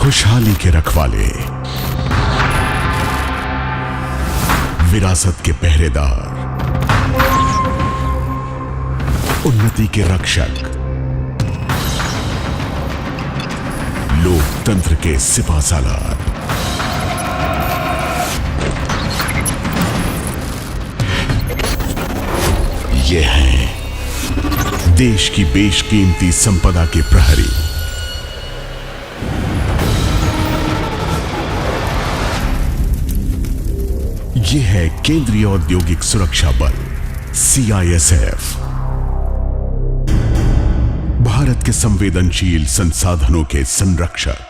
खुशहाली के रखवाले, विरासत के पहरेदार, उन्नति के रक्षक, लोकतंत्र के सिपाहसालार। ये हैं देश की बेशकीमती संपदा के प्रहरी। ये है केंद्रीय औद्योगिक सुरक्षा बल CISF, भारत के संवेदनशील संसाधनों के संरक्षक।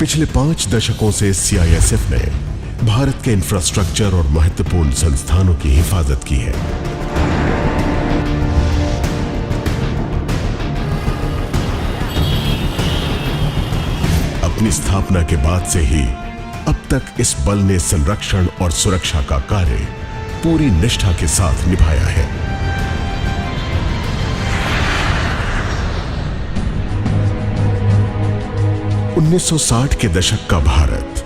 पिछले 5 दशकों से CISF ने भारत के इंफ्रास्ट्रक्चर और महत्वपूर्ण संस्थानों की हिफाजत की है। अपनी स्थापना के बाद से ही अब तक इस बल ने संरक्षण और सुरक्षा का कार्य पूरी निष्ठा के साथ निभाया है। उन्नीस 1960 के दशक का भारत,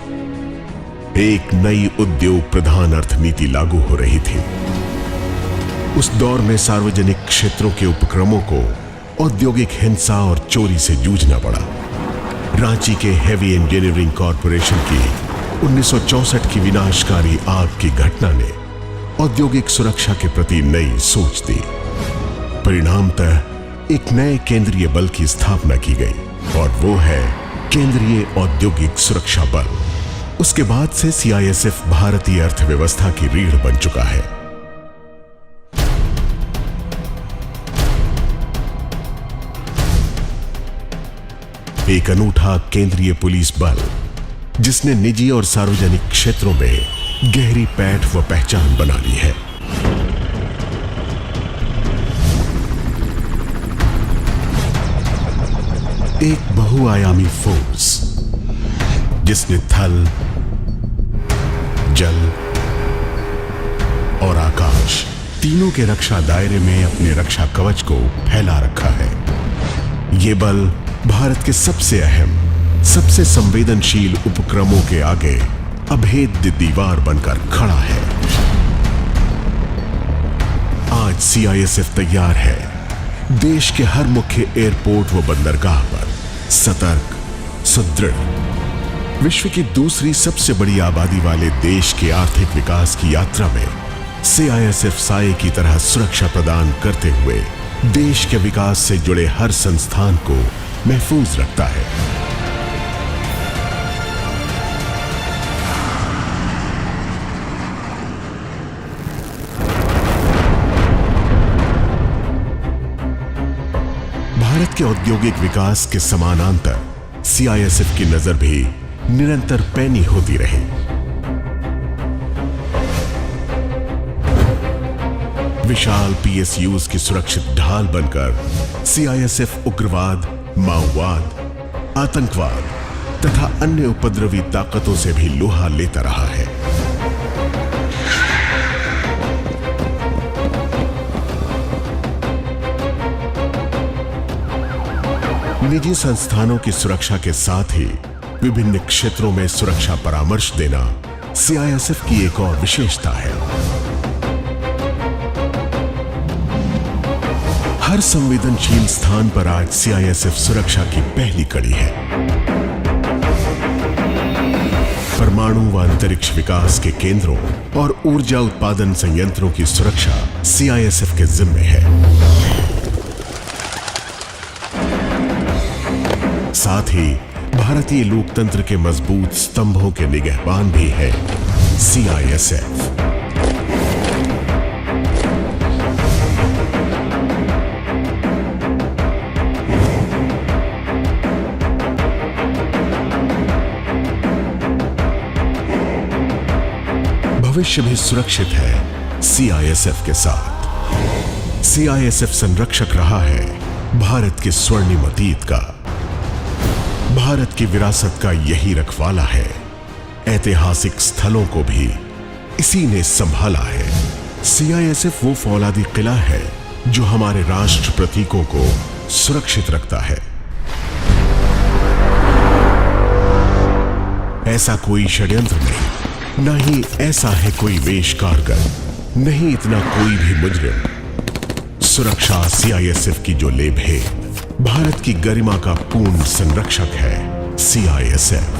एक नई उद्योग प्रधान अर्थनीति लागू हो रही थी। उस दौर में सार्वजनिक क्षेत्रों के उपक्रमों को औद्योगिक हिंसा और चोरी से जूझना पड़ा। रांची के हेवी इंजीनियरिंग कॉरपोरेशन की 1964 की विनाशकारी आग की घटना ने औद्योगिक सुरक्षा के प्रति नई सोच दी। परिणामतः एक नए केंद्रीय बल की स्थापना की गई और वो है केंद्रीय औद्योगिक सुरक्षा बल। उसके बाद से CISF भारतीय अर्थव्यवस्था की रीढ़ बन चुका है। एक अनूठा केंद्रीय पुलिस बल जिसने निजी और सार्वजनिक क्षेत्रों में गहरी पैठ व पहचान बना ली है। एक बहुआयामी फोर्स जिसने थल, जल और आकाश तीनों के रक्षा दायरे में अपने रक्षा कवच को फैला रखा है। यह बल भारत के सबसे अहम, सबसे संवेदनशील उपक्रमों के आगे अभेद्य दीवार बनकर खड़ा है। आज CISF तैयार है देश के हर मुख्य एयरपोर्ट व बंदरगाह पर सतर्क, सुदृढ़, विश्व की दूसरी सबसे बड़ी आबादी वाले देश के आर्थिक विकास की यात्रा में CISF साए की तरह सुरक्षा प्रदान करते हुए देश के विकास से जुड़े हर संस्थान को महफूज रखता है। भारत के औद्योगिक विकास के समानांतर CISF की नजर भी निरंतर पैनी होती रही। विशाल PSUs की सुरक्षित ढाल बनकर CISF उग्रवाद, माओवाद, आतंकवाद तथा अन्य उपद्रवी ताकतों से भी लोहा लेता रहा है। निजी संस्थानों की सुरक्षा के साथ ही विभिन्न क्षेत्रों में सुरक्षा परामर्श देना CISF की एक और विशेषता है। हर संवेदनशील स्थान पर आज CISF सुरक्षा की पहली कड़ी है। परमाणु व अंतरिक्ष विकास के केंद्रों और ऊर्जा उत्पादन संयंत्रों की सुरक्षा CISF के जिम्मे है। साथ ही भारतीय लोकतंत्र के मजबूत स्तंभों के निगहबान भी है CISF। भविष्य भी सुरक्षित है CISF के साथ। CISF संरक्षक रहा है भारत के स्वर्णिम अतीत का। भारत की विरासत का यही रखवाला है। ऐतिहासिक स्थलों को भी इसी ने संभाला है। सीआईएसएफ वो फौलादी किला है जो हमारे राष्ट्र प्रतीकों को सुरक्षित रखता है। ऐसा कोई षड्यंत्र नहीं, ना ही ऐसा है कोई वेश कारगर, नहीं इतना कोई भी मुजरिम। सुरक्षा सीआईएसएफ की जो लेब है, भारत की गरिमा का पूर्ण संरक्षक है सीआईएसएफ।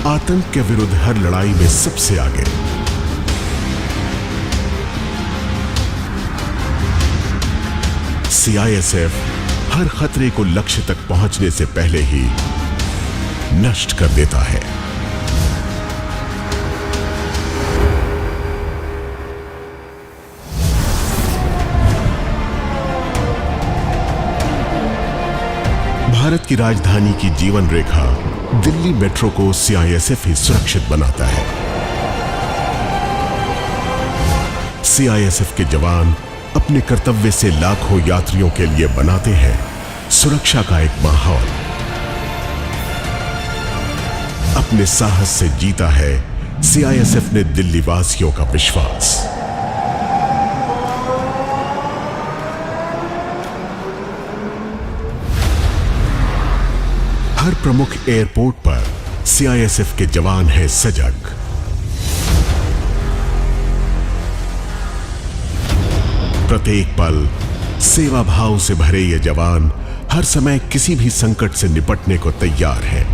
आतंक के विरुद्ध हर लड़ाई में सबसे आगे। सीआईएसएफ हर खतरे को लक्ष्य तक पहुंचने से पहले ही नष्ट कर देता है। भारत की राजधानी की जीवन रेखा दिल्ली मेट्रो को सीआईएसएफ ही सुरक्षित बनाता है। सीआईएसएफ के जवान अपने कर्तव्य से लाखों यात्रियों के लिए बनाते हैं सुरक्षा का एक माहौल। अपने साहस से जीता है सीआईएसएफ ने दिल्ली वासियों का विश्वास। हर प्रमुख एयरपोर्ट पर सीआईएसएफ के जवान हैं सजग। प्रत्येक पल सेवा भाव से भरे ये जवान हर समय किसी भी संकट से निपटने को तैयार हैं।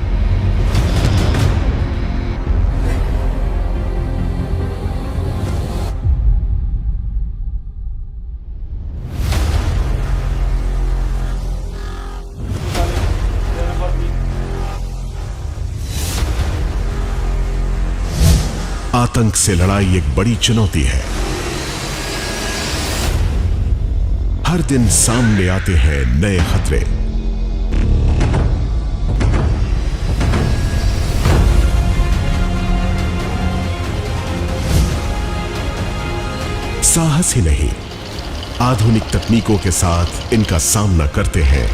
आतंक से लड़ाई एक बड़ी चुनौती है। हर दिन सामने आते हैं नए खतरे। साहस ही नहीं, आधुनिक तकनीकों के साथ इनका सामना करते हैं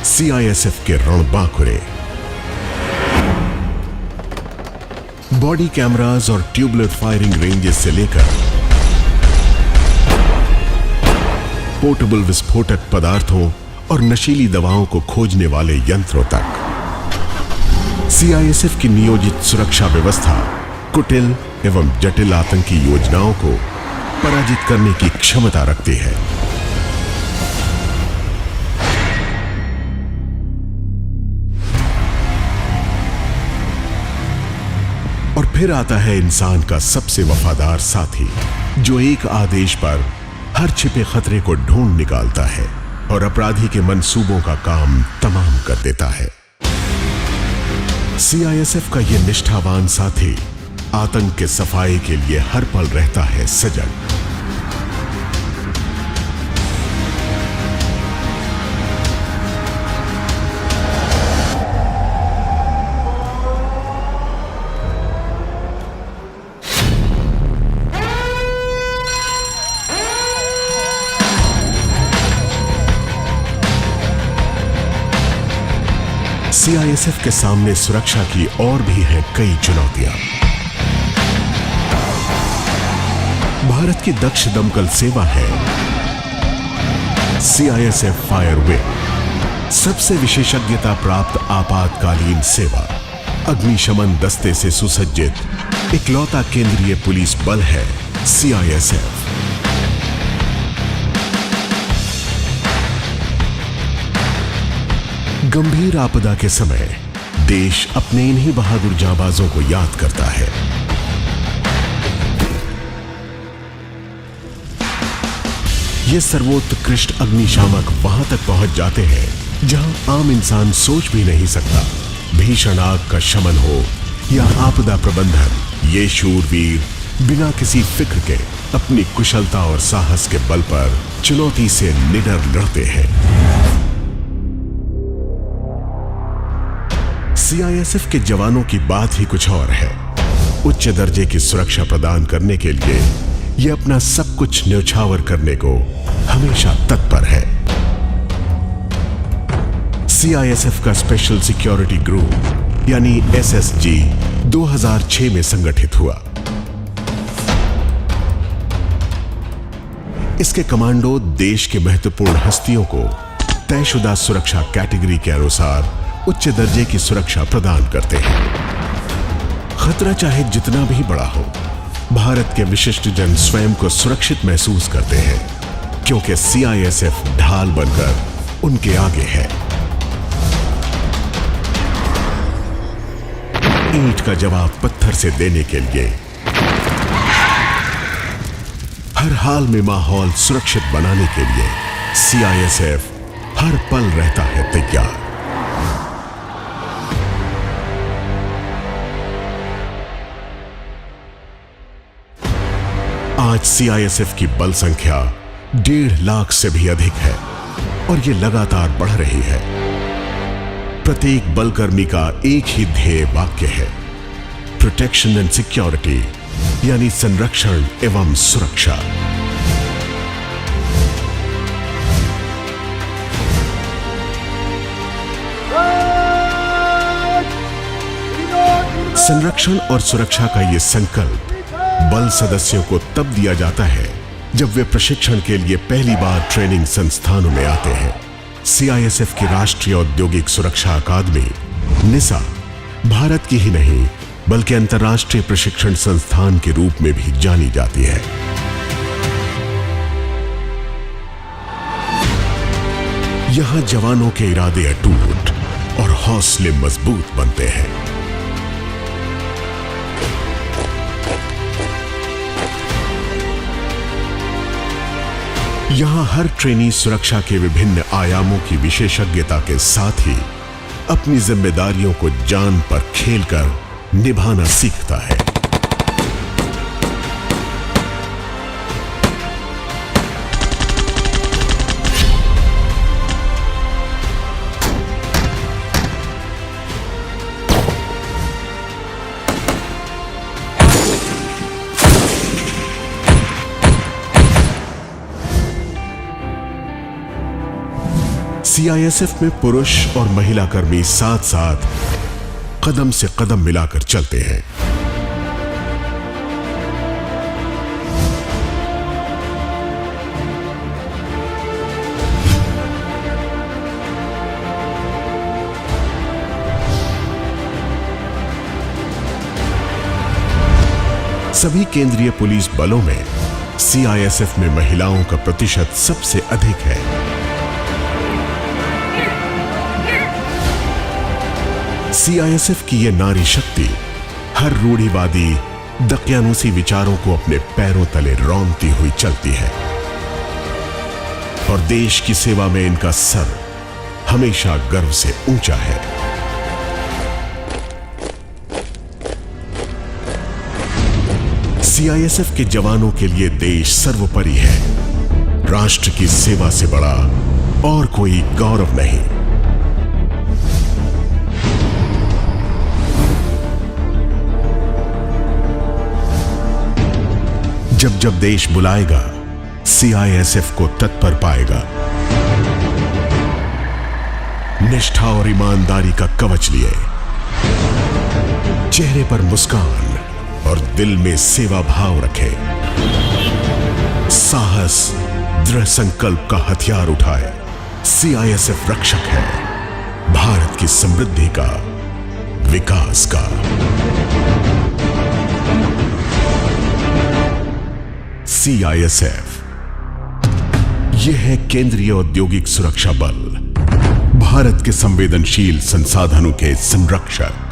सीआईएसएफ के रणबांकुरे। बॉडी कैमरास और ट्यूबलर फायरिंग रेंजेस से लेकर पोर्टेबल विस्फोटक पदार्थों और नशीली दवाओं को खोजने वाले यंत्रों तक, सीआईएसएफ की नियोजित सुरक्षा व्यवस्था कुटिल एवं जटिल आतंकी योजनाओं को पराजित करने की क्षमता रखती है। और फिर आता है इंसान का सबसे वफादार साथी, जो एक आदेश पर हर छिपे खतरे को ढूंढ निकालता है और अपराधी के मंसूबों का काम तमाम कर देता है। सीआईएसएफ का यह निष्ठावान साथी आतंक के सफाई के लिए हर पल रहता है सजग। सीआईएसएफ के सामने सुरक्षा की और भी हैं कई चुनौतियां। भारत की दक्ष दमकल सेवा है सीआईएसएफ फायर विंग, सबसे विशेषज्ञता प्राप्त आपातकालीन सेवा। अग्निशमन दस्ते से सुसज्जित इकलौता केंद्रीय पुलिस बल है सीआईएसएफ। गंभीर आपदा के समय देश अपने इन्हीं बहादुर जांबाजों को याद करता है। ये सर्वोत्कृष्ट अग्निशामक वहां तक पहुंच जाते हैं जहां आम इंसान सोच भी नहीं सकता। भीषण आग का शमन हो या आपदा प्रबंधन, ये शूरवीर बिना किसी फिक्र के अपनी कुशलता और साहस के बल पर चुनौती से निडर लड़ते हैं। सीआईएसएफ के जवानों की बात ही कुछ और है। उच्च दर्जे की सुरक्षा प्रदान करने के लिए यह अपना सब कुछ न्यौछावर करने को हमेशा तत्पर है। सीआईएसएफ का स्पेशल सिक्योरिटी ग्रुप यानी एसएसजी 2006 में संगठित हुआ। इसके कमांडो देश के महत्वपूर्ण हस्तियों को तयशुदा सुरक्षा कैटेगरी के अनुसार उच्च दर्जे की सुरक्षा प्रदान करते हैं। खतरा चाहे जितना भी बड़ा हो, भारत के विशिष्ट जन स्वयं को सुरक्षित महसूस करते हैं, क्योंकि सीआईएसएफ ढाल बनकर उनके आगे है। ईंट का जवाब पत्थर से देने के लिए हर हाल में माहौल सुरक्षित बनाने के लिए सीआईएसएफ हर पल रहता है तैयार। आज सीआईएसएफ की बल संख्या 1.5 लाख से भी अधिक है और यह लगातार बढ़ रही है। प्रत्येक बलकर्मी का एक ही ध्येय वाक्य है, प्रोटेक्शन एंड सिक्योरिटी, यानी संरक्षण एवं सुरक्षा। संरक्षण और सुरक्षा का यह संकल्प बल सदस्यों को तब दिया जाता है जब वे प्रशिक्षण के लिए पहली बार ट्रेनिंग संस्थानों में आते हैं। सीआईएसएफ की राष्ट्रीय औद्योगिक सुरक्षा अकादमी निसा भारत की ही नहीं बल्कि अंतर्राष्ट्रीय प्रशिक्षण संस्थान के रूप में भी जानी जाती है। यहां जवानों के इरादे अटूट और हौसले मजबूत बनते हैं। यहां हर ट्रेनी सुरक्षा के विभिन्न आयामों की विशेषज्ञता के साथ ही अपनी जिम्मेदारियों को जान पर खेलकर निभाना सीखता है। सीआईएसएफ में पुरुष और महिला कर्मी साथ साथ कदम से कदम मिलाकर चलते हैं। सभी केंद्रीय पुलिस बलों में सीआईएसएफ में महिलाओं का प्रतिशत सबसे अधिक है। सीआईएसएफ की यह नारी शक्ति हर रूढ़िवादी दकियानूसी विचारों को अपने पैरों तले रौंदती हुई चलती है और देश की सेवा में इनका सर हमेशा गर्व से ऊंचा है। सीआईएसएफ के जवानों के लिए देश सर्वोपरि है। राष्ट्र की सेवा से बड़ा और कोई गौरव नहीं। जब जब देश बुलाएगा, सीआईएसएफ को तत्पर पाएगा। निष्ठा और ईमानदारी का कवच लिए, चेहरे पर मुस्कान और दिल में सेवा भाव रखे, साहस, दृढ़ संकल्प का हथियार उठाए। सीआईएसएफ रक्षक है भारत की समृद्धि का, विकास का। सीआईएसएफ यह है केंद्रीय औद्योगिक सुरक्षा बल, भारत के संवेदनशील संसाधनों के संरक्षक।